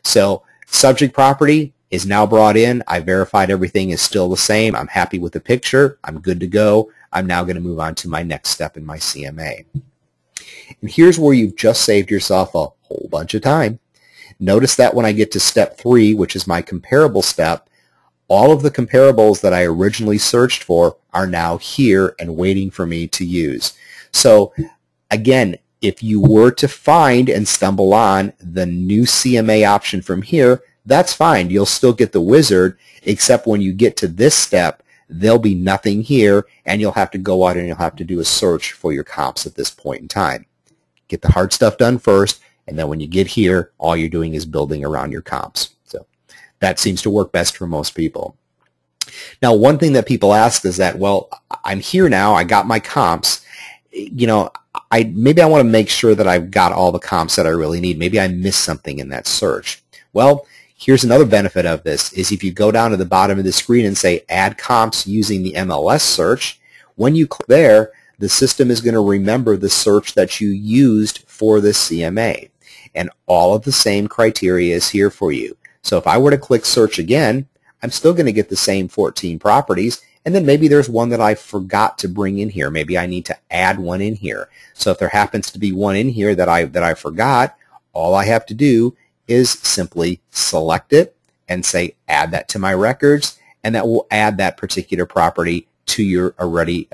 So subject property is now brought in. I verified everything is still the same. I'm happy with the picture. I'm good to go. I'm now going to move on to my next step in my CMA. And here's where you've just saved yourself a whole bunch of time. Notice that when I get to step 3, which is my comparable step, all of the comparables that I originally searched for are now here and waiting for me to use. So again, if you were to find and stumble on the new CMA option from here, that's fine. You'll still get the wizard, except when you get to this step, there'll be nothing here, and you'll have to go out and you'll have to do a search for your comps at this point in time. Get the hard stuff done first, and then when you get here, all you're doing is building around your comps. So that seems to work best for most people. Now, one thing that people ask is that, well, I'm here now, I got my comps, you know, maybe I want to make sure that I've got all the comps that I really need. Maybe I missed something in that search. Well, here's another benefit of this, is if you go down to the bottom of the screen and say add comps using the MLS search, when you click there, the system is going to remember the search that you used for the CMA. And all of the same criteria is here for you. So if I were to click search again, I'm still going to get the same 14 properties, and then maybe there's one that I forgot to bring in here. Maybe I need to add one in here. So if there happens to be one in here that I forgot, all I have to do is simply select it and say add that to my records, and that will add that particular property to your already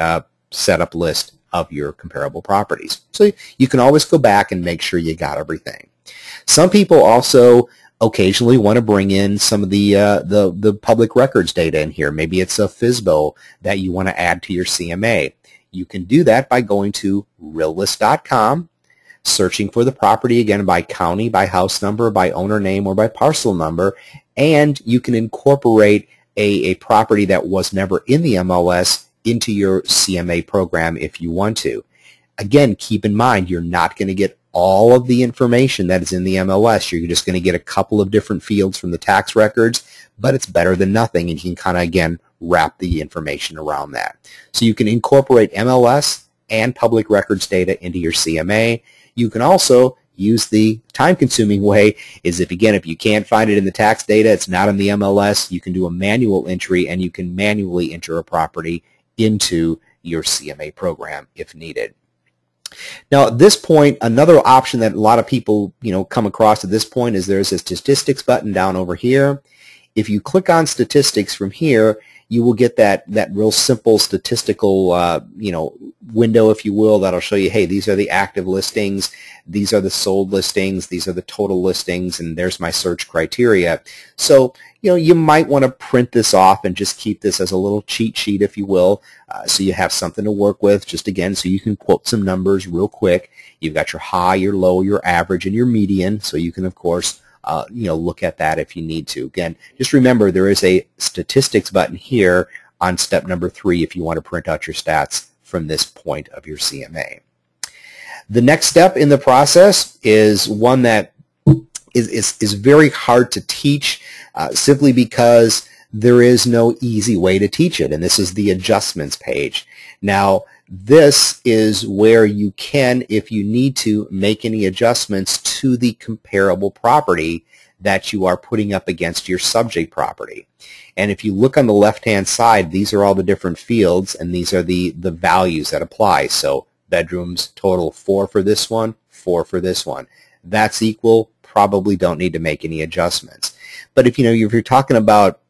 set up list of your comparable properties. So you can always go back and make sure you got everything. Some people also occasionally want to bring in some of the public records data in here. Maybe it's a FSBO that you want to add to your CMA. You can do that by going to reallist.com, searching for the property again by county, by house number, by owner name, or by parcel number, and you can incorporate a property that was never in the MLS into your CMA program if you want to. Again, keep in mind, you're not going to get all of the information that is in the MLS. You're just going to get a couple of different fields from the tax records, but it's better than nothing, and you can kind of, again, wrap the information around that. So you can incorporate MLS and public records data into your CMA. You can also use the time-consuming way is if you can't find it in the tax data, it's not in the MLS, you can do a manual entry, and you can manually enter a property into your CMA program if needed. Now, at this point, another option that a lot of people come across at this point is there's a statistics button down over here. If you click on statistics from here, you will get that real simple statistical window, if you will, that'll show you, hey, these are the active listings, these are the sold listings, these are the total listings, and there's my search criteria. So you might want to print this off and just keep this as a little cheat sheet, if you will, so you have something to work with, just again, so you can quote some numbers real quick. You've got your high, your low, your average, and your median, so you can, of course, look at that if you need to. Again, just remember there is a statistics button here on step number 3 if you want to print out your stats from this point of your CMA. The next step in the process is one that is very hard to teach simply because there is no easy way to teach it, and this is the adjustments page. Now, this is where you can, if you need to, make any adjustments to the comparable property that you are putting up against your subject property. And if you look on the left-hand side, these are all the different fields, and these are the values that apply. So bedrooms total 4 for this one, 4 for this one. That's equal. Probably don't need to make any adjustments. But if you're talking about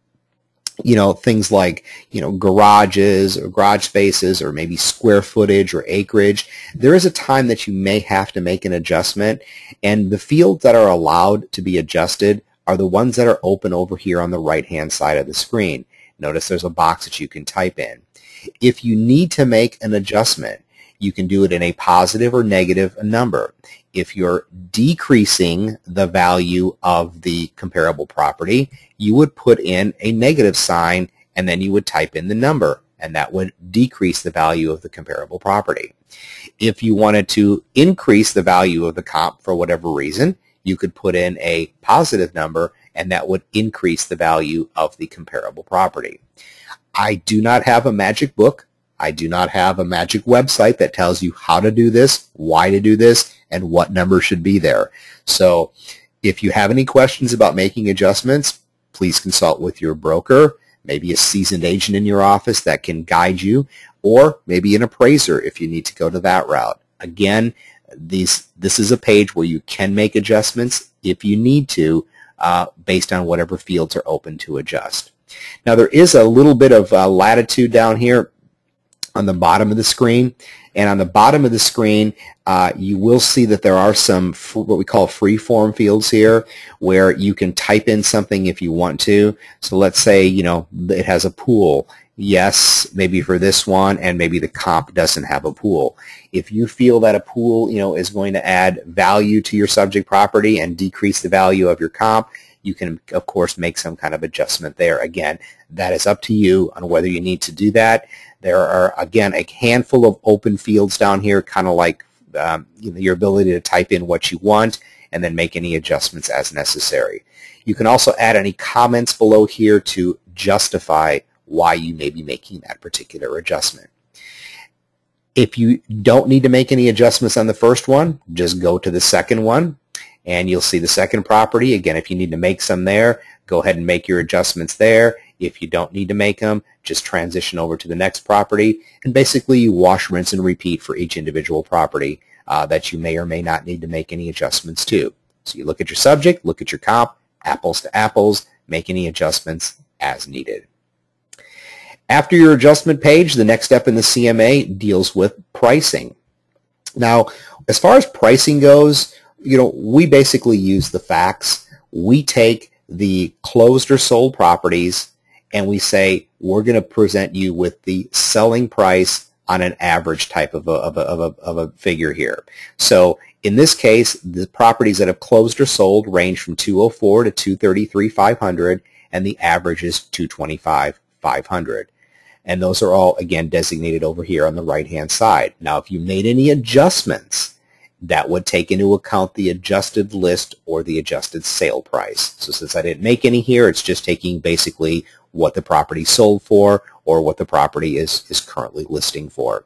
things like, garages or garage spaces or maybe square footage or acreage, there is a time that you may have to make an adjustment, and the fields that are allowed to be adjusted are the ones that are open over here on the right-hand side of the screen. Notice there's a box that you can type in. If you need to make an adjustment, you can do it in a positive or negative number. If you're decreasing the value of the comparable property, you would put in a negative sign and then you would type in the number, and that would decrease the value of the comparable property. If you wanted to increase the value of the comp for whatever reason, you could put in a positive number and that would increase the value of the comparable property. I do not have a magic book. I do not have a magic website that tells you how to do this, why to do this, and what number should be there. So If you have any questions about making adjustments, please consult with your broker, maybe a seasoned agent in your office that can guide you, or maybe an appraiser if you need to go to that route. Again, this is a page where you can make adjustments if you need to, based on whatever fields are open to adjust. Now, there is a little bit of latitude down here on the bottom of the screen, and on the bottom of the screen you will see that there are some what we call free form fields here where you can type in something if you want to. So let's say, you know, it has a pool. Yes, maybe for this one, and maybe the comp doesn't have a pool. If you feel that a pool, you know, is going to add value to your subject property and decrease the value of your comp, you can, of course, make some kind of adjustment there. Again, that is up to you on whether you need to do that. There are, again, a handful of open fields down here, kind of like you know, your ability to type in what you want and then make any adjustments as necessary. You can also add any comments below here to justify why you may be making that particular adjustment. If you don't need to make any adjustments on the first one, just go to the second one and you'll see the second property. Again, if you need to make some there, go ahead and make your adjustments there. If you don't need to make them, just transition over to the next property, and basically you wash, rinse, and repeat for each individual property that you may or may not need to make any adjustments to. So you look at your subject, look at your comp, apples to apples, make any adjustments as needed. After your adjustment page, the next step in the CMA deals with pricing. Now, as far as pricing goes, you know, we basically use the facts. We take the closed or sold properties and we say we're going to present you with the selling price on an average type of a figure here. So in this case, the properties that have closed or sold range from 204 to 233 500, and the average is 225 500. And those are all, again, designated over here on the right-hand side. Now, if you made any adjustments, that would take into account the adjusted list or the adjusted sale price. So since I didn't make any here, it's just taking basically what the property sold for or what the property is currently listing for.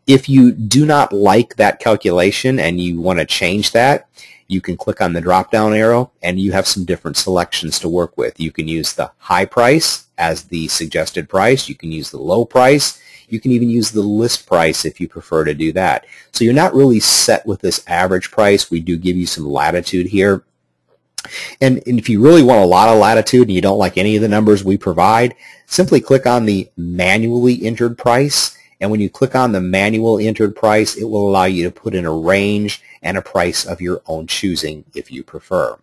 If you do not like that calculation and you want to change that, you can click on the drop-down arrow and you have some different selections to work with. You can use the high price as the suggested price. You can use the low price. You can even use the list price if you prefer to do that. So you're not really set with this average price. We do give you some latitude here. And if you really want a lot of latitude and you don't like any of the numbers we provide, simply click on the manually entered price. And when you click on the manual entered price, it will allow you to put in a range and a price of your own choosing if you prefer.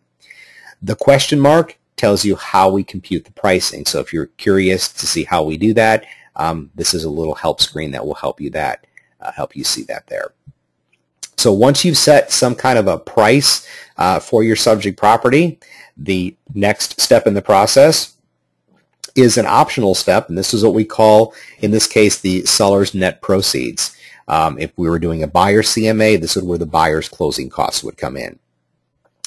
The question mark tells you how we compute the pricing. So if you're curious to see how we do that, this is a little help screen that will help you see that there. So once you've set some kind of a price for your subject property, the next step in the process is an optional step, and this is what we call, in this case, the seller's net proceeds. If we were doing a buyer CMA, this is where the buyer's closing costs would come in.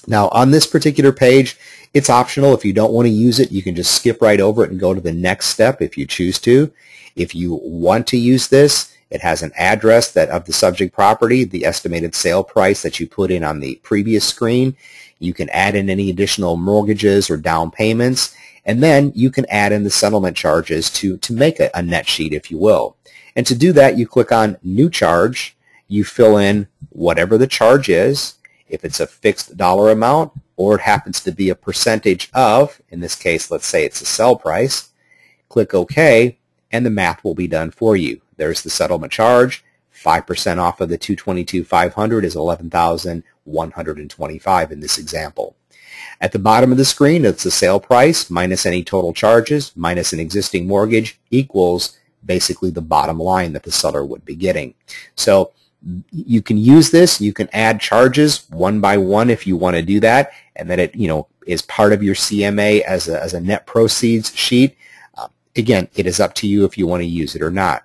Now, on this particular page, it's optional. If you don't want to use it, you can just skip right over it and go to the next step if you choose to. If you want to use this, it has an address that of the subject property, the estimated sale price that you put in on the previous screen. You can add in any additional mortgages or down payments, and then you can add in the settlement charges to make a net sheet, if you will. And to do that, you click on New Charge. You fill in whatever the charge is, if it's a fixed dollar amount, or it happens to be a percentage of, in this case, let's say it's a sell price. Click OK, and the math will be done for you. There's the settlement charge. 5% off of the $222,500 is $11,125 in this example. At the bottom of the screen, it's the sale price minus any total charges minus an existing mortgage equals basically the bottom line that the seller would be getting. So you can use this. You can add charges one by one if you want to do that, and then it is part of your CMA as a net proceeds sheet. Again, it is up to you if you want to use it or not.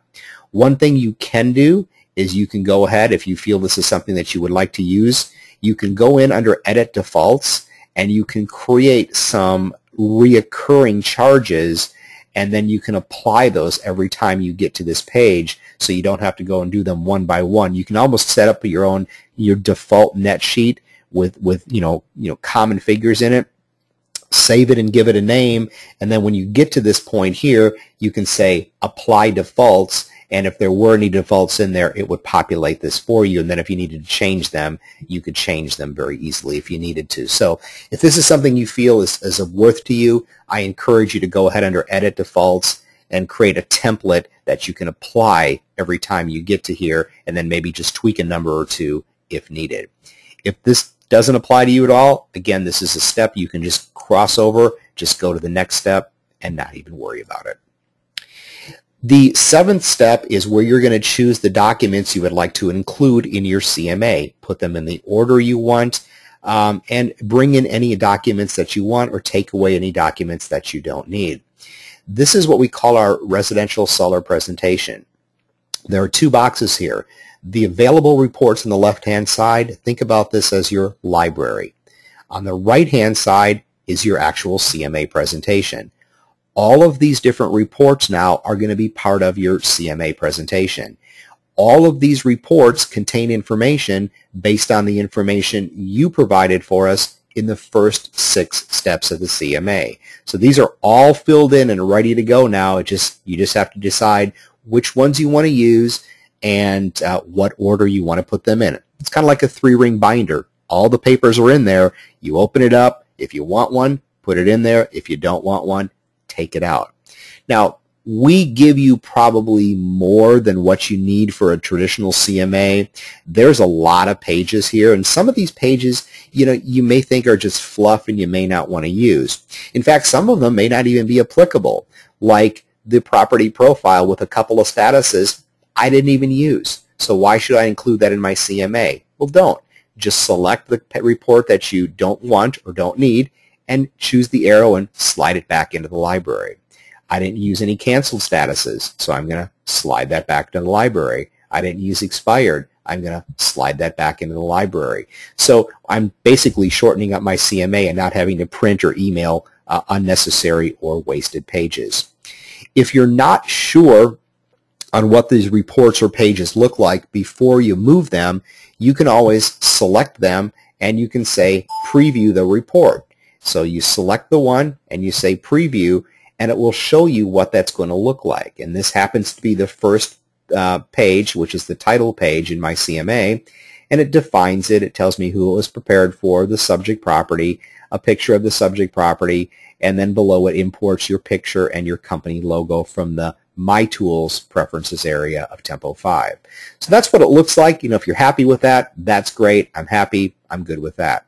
One thing you can do is you can go ahead, if you feel this is something that you would like to use, you can go in under Edit Defaults and you can create some reoccurring charges, and then you can apply those every time you get to this page, so you don't have to go and do them one by one. You can almost set up your default net sheet with common figures in it. Save it and give it a name, and then when you get to this point here, you can say apply defaults, and if there were any defaults in there, it would populate this for you, and then if you needed to change them, you could change them very easily if you needed to. So if this is something you feel is of worth to you, I encourage you to go ahead under Edit Defaults and create a template that you can apply every time you get to here, and then maybe just tweak a number or two if needed. If this doesn't apply to you at all, again, this is a step you can just cross over, just go to the next step, and not even worry about it. The 7th step is where you're going to choose the documents you would like to include in your CMA. Put them in the order you want, and bring in any documents that you want or take away any documents that you don't need. This is what we call our residential seller presentation. There are 2 boxes here. The available reports on the left-hand side, think about this as your library. On the right-hand side is your actual CMA presentation. All of these different reports now are going to be part of your CMA presentation. All of these reports contain information based on the information you provided for us in the first 6 steps of the CMA. So these are all filled in and ready to go now. You just have to decide which ones you want to use and what order you want to put them in. It's kind of like a 3-ring binder. All the papers are in there. You open it up. If you want one, put it in there. If you don't want one, take it out. Now, we give you probably more than what you need for a traditional CMA. There's a lot of pages here, and some of these pages, you may think are just fluff and you may not want to use. In fact, some of them may not even be applicable, like the property profile with a couple of statuses I didn't even use. So why should I include that in my CMA? Well, don't. Just select the report that you don't want or don't need and choose the arrow and slide it back into the library. I didn't use any canceled statuses, so I'm going to slide that back to the library. I didn't use expired. I'm going to slide that back into the library. So I'm basically shortening up my CMA and not having to print or email unnecessary or wasted pages. If you're not sure on what these reports or pages look like before you move them, you can always select them and you can say preview the report. So you select the one and you say preview, and it will show you what that's going to look like. And this happens to be the first page, which is the title page in my CMA, and it defines it. It tells me who it was prepared for, the subject property, a picture of the subject property, and then below it imports your picture and your company logo from the My Tools Preferences area of Tempo 5. So that's what it looks like. If you're happy with that, that's great. I'm happy. I'm good with that.